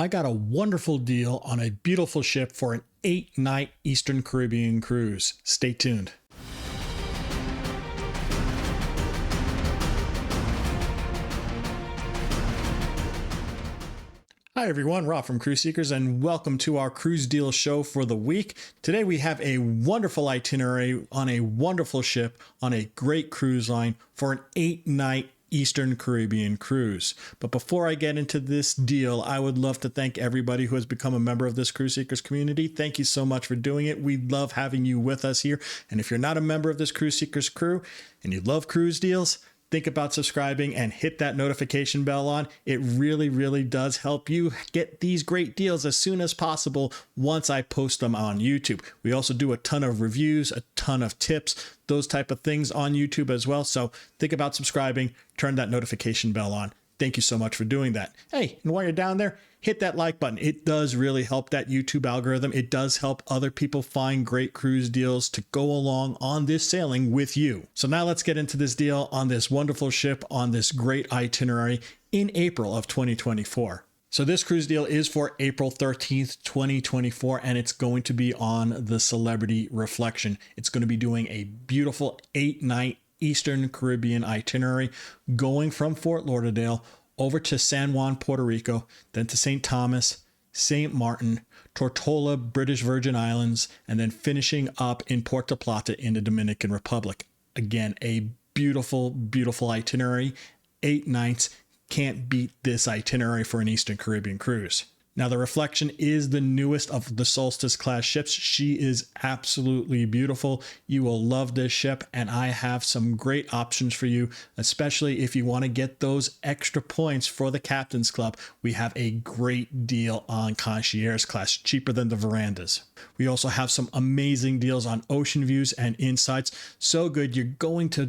I got a wonderful deal on a beautiful ship for an 8-night Eastern Caribbean cruise. Stay tuned. Hi everyone, Rob from Cruise Seekers, and welcome to our cruise deal show for the week. Today we have a wonderful itinerary on a wonderful ship on a great cruise line for an 8-night Eastern Caribbean cruise. But before I get into this deal, I would love to thank everybody who has become a member of this Cruise Seekers community. Thank you so much for doing it. We love having you with us here. And if you're not a member of this Cruise Seekers crew and you love cruise deals, think about subscribing and hit that notification bell on. It really does help you get these great deals as soon as possible once I post them on YouTube. We also do a ton of reviews, a ton of tips, those type of things on YouTube as well. So think about subscribing, turn that notification bell on. Thank you so much for doing that. Hey, and while you're down there, hit that like button. It does really help that YouTube algorithm. It does help other people find great cruise deals to go along on this sailing with you. So now let's get into this deal on this wonderful ship on this great itinerary in April of 2024. So this cruise deal is for April 13th, 2024, and it's going to be on the Celebrity Reflection. It's going to be doing a beautiful 8-night Eastern Caribbean itinerary going from Fort Lauderdale over to San Juan, Puerto Rico, then to St. Thomas, St. Martin, Tortola, British Virgin Islands, and then finishing up in Puerto Plata in the Dominican Republic. Again, a beautiful itinerary, 8 nights. Can't beat this itinerary for an Eastern Caribbean cruise. Now, the Reflection is the newest of the Solstice class ships. She is absolutely beautiful. You will love this ship, and I have some great options for you, especially if you want to get those extra points for the Captain's Club. We have a great deal on Concierge class, cheaper than the Verandas. We also have some amazing deals on ocean views and insights. So good, you're going to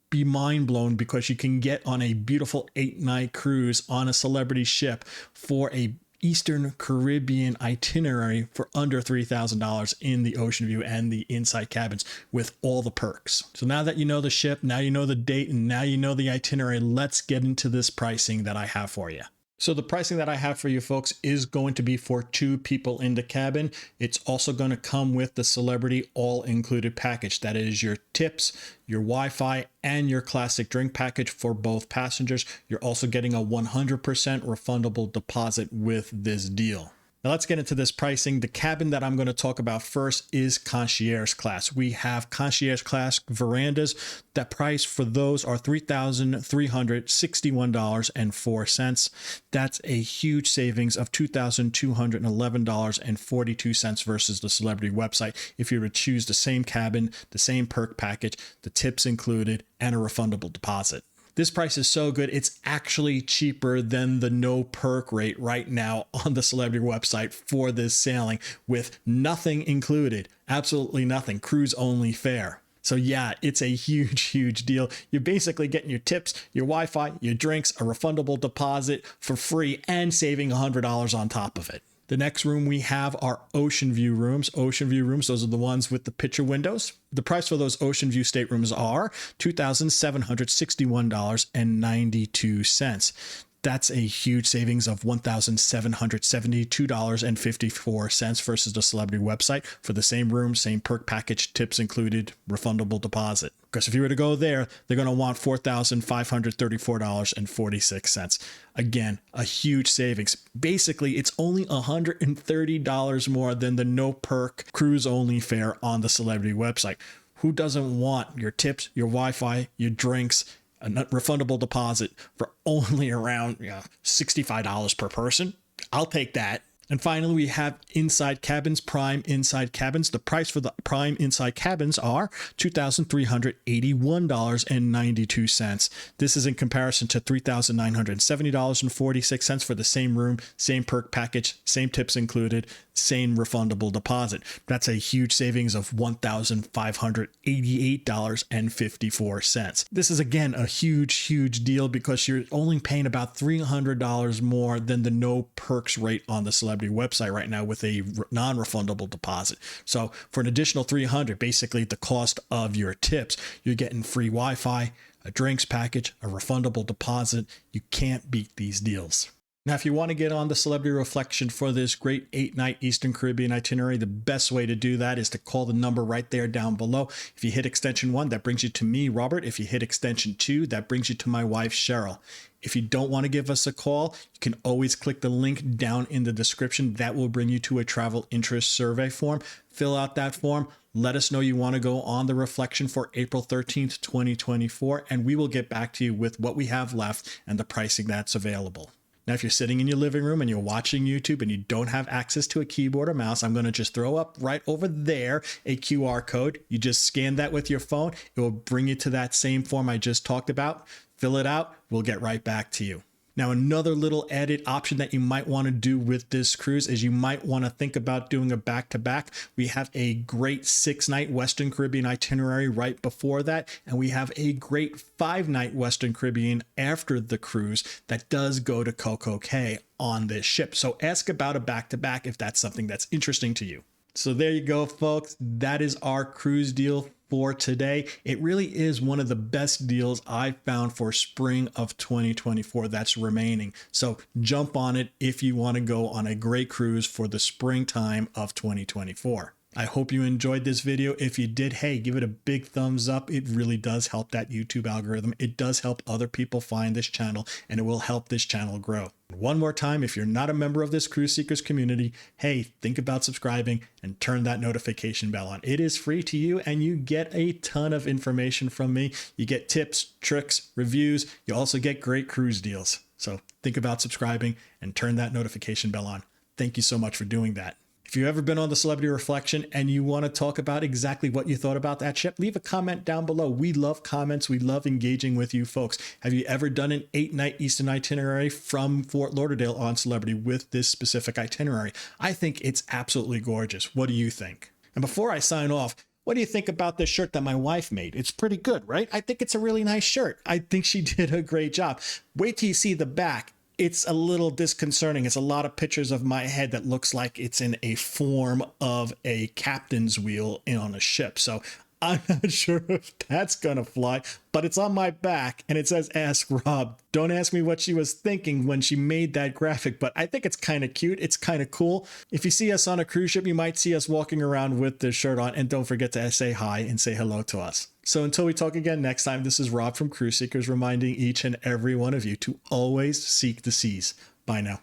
be mind blown because you can get on a beautiful 8-night cruise on a celebrity ship for a Eastern Caribbean itinerary for under $3,000 in the ocean view and the inside cabins with all the perks. So now that you know the ship, now you know the date, and now you know the itinerary, let's get into this pricing that I have for you. So the pricing that I have for you folks is going to be for 2 people in the cabin. It's also going to come with the Celebrity all-included package. That is your tips, your Wi-Fi, and your classic drink package for both passengers. You're also getting a 100% refundable deposit with this deal. Now let's get into this pricing. The cabin that I'm going to talk about first is Concierge class. We have Concierge class verandas. That price for those are $3,361.04. That's a huge savings of $2,211.42 versus the Celebrity website if you were to choose the same cabin, the same perk package, the tips included, and a refundable deposit. This price is so good, it's actually cheaper than the no perk rate right now on the Celebrity website for this sailing with nothing included, absolutely nothing, cruise only fare. So yeah, it's a huge deal. You're basically getting your tips, your Wi-Fi, your drinks, a refundable deposit for free, and saving $100 on top of it. The next room we have are ocean view rooms. Ocean view rooms, those are the ones with the picture windows. The price for those ocean view staterooms are $2,761.92. That's a huge savings of $1,772.54 versus the Celebrity website for the same room, same perk package, tips included, refundable deposit. Because if you were to go there, they're going to want $4,534.46. Again, a huge savings. Basically, it's only $130 more than the no perk cruise only fare on the Celebrity website. Who doesn't want your tips, your Wi-Fi, your drinks, a refundable deposit for only around $65 per person? I'll take that. And finally, we have inside cabins, prime inside cabins. The price for the prime inside cabins are $2,381.92. This is in comparison to $3,970.46 for the same room, same perk package, same tips included, same refundable deposit. That's a huge savings of $1,588.54. This is, again, a huge deal because you're only paying about $300 more than the no perks rate on the Celebrity website right now with a non-refundable deposit. So for an additional $300, basically the cost of your tips, you're getting free Wi-Fi, a drinks package, a refundable deposit. You can't beat these deals. Now, if you want to get on the celebrity reflection for this great 8-night Eastern Caribbean itinerary, the best way to do that is to call the number right there down below. If you hit extension 1, that brings you to me, Robert. If you hit extension 2, that brings you to my wife, Cheryl. If you don't want to give us a call, you can always click the link down in the description. That will bring you to a travel interest survey form. Fill out that form. Let us know you want to go on the reflection for April 13th, 2024, and we will get back to you with what we have left and the pricing that's available. Now, if you're sitting in your living room and you're watching YouTube and you don't have access to a keyboard or mouse, I'm going to just throw up right over there a QR code. You just scan that with your phone. It will bring you to that same form I just talked about. Fill it out. We'll get right back to you. Now, another little added option that you might want to do with this cruise is you might want to think about doing a back-to-back. We have a great 6-night Western Caribbean itinerary right before that, and we have a great 5-night Western Caribbean after the cruise that does go to Coco Cay on this ship. So ask about a back-to-back if that's something that's interesting to you. So there you go, folks. That is our cruise deal for today. It really is one of the best deals I've found for spring of 2024 that's remaining. So jump on it if you want to go on a great cruise for the springtime of 2024. I hope you enjoyed this video. If you did, hey, give it a big thumbs up. It really does help that YouTube algorithm. It does help other people find this channel, and it will help this channel grow. One more time, if you're not a member of this Cruise Seekers community, hey, think about subscribing and turn that notification bell on. It is free to you, and you get a ton of information from me. You get tips, tricks, reviews. You also get great cruise deals. So think about subscribing and turn that notification bell on. Thank you so much for doing that. If you've ever been on the Celebrity Reflection and you want to talk about exactly what you thought about that ship, leave a comment down below. We love comments. We love engaging with you folks. Have you ever done an 8-night Eastern itinerary from Fort Lauderdale on Celebrity with this specific itinerary? I think it's absolutely gorgeous. What do you think? And before I sign off, what do you think about this shirt that my wife made? It's pretty good, right? I think it's a really nice shirt. I think she did a great job. Wait till you see the back. It's a little disconcerting. It's a lot of pictures of my head that looks like it's in a form of a captain's wheel on a ship. So I'm not sure if that's going to fly, but it's on my back and it says, "Ask Rob." Don't ask me what she was thinking when she made that graphic, but I think it's kind of cute. It's kind of cool. If you see us on a cruise ship, you might see us walking around with this shirt on, and don't forget to say hi and say hello to us. So until we talk again next time, this is Rob from Cruise Seekers reminding each and every one of you to always seek the seas. Bye now.